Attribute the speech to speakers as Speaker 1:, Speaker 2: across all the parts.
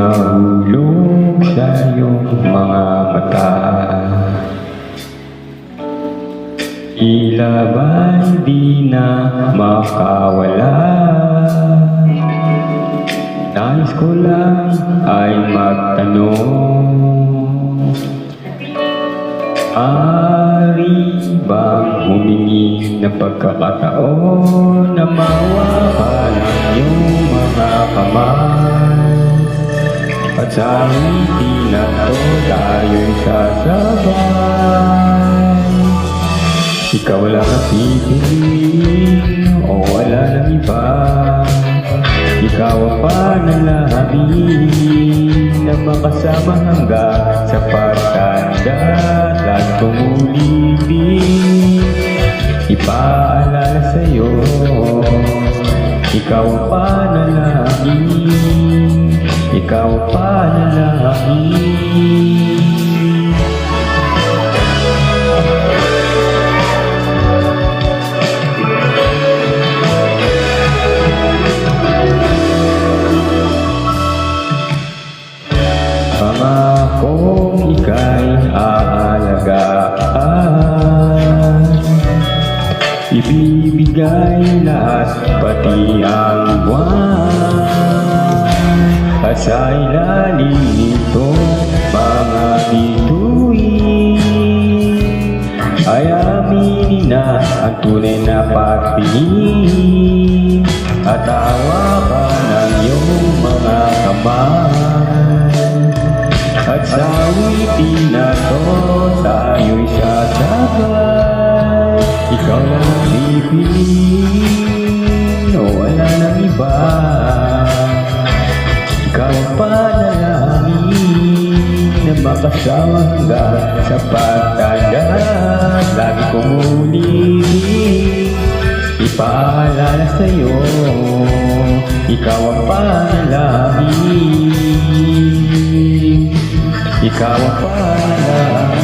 Speaker 1: nahulog sa iyong mga mata. Tila ba'y di na makawala? Nais ko lang ay magtanong, ari bang humingi ng pagkakataon na mawakan ang iyong mga kamay? At sa ngiti na to tayo'y sasabay. Ikaw lang ang pipiliin o wala nang iba. Ikaw ang panalangin na makasama hanggang sa pagtanda. Lagi kong ulitin, ipaalala sa'yo, ikaw ang panalangin, ikaw ang panalangin. Pangakong ika'y aalagaan, ibibigay lahat pati ang buwan. At sa ilalim nitong mga bituin ay aminin na ang tunay na pagtingin at hawakan ng iyong mga kamay. At sa awitin na to tayo'y sasabay. Ikaw lang ang pipiliin o wala nang iba. Ikaw ang panalangin na makasama hanggang sa pagtanda. Lagi kong ulitin, ipaalala sa'yo, ikaw ang panalangin, ikaw ang panalangin.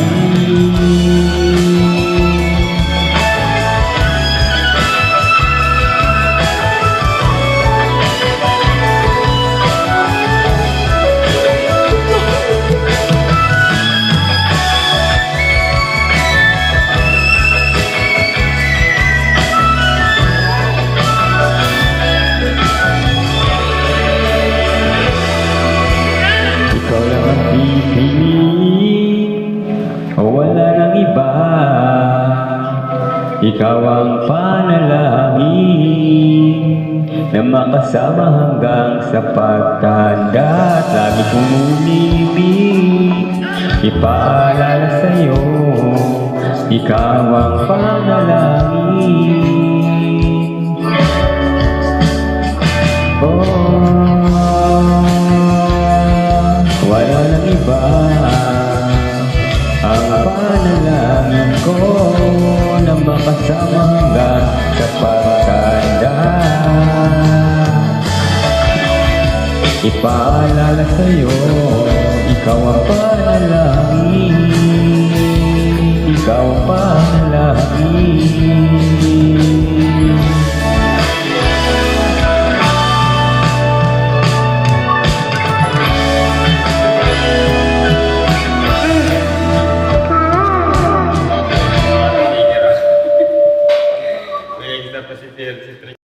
Speaker 1: Ikaw lang ang pipiliin o wala nang iba. Ikaw ang panalangin na makasama hanggang sa pagtanda. At lagi kong umibig, ipaalala sa'yo, ikaw ang panalangin. Wala nang iba, ang panalangin ko na makasama hanggang sa pagtanda. Ipaalala sa'yo, ikaw ang panalangin, ikaw ang panalangin.
Speaker 2: Kita pasti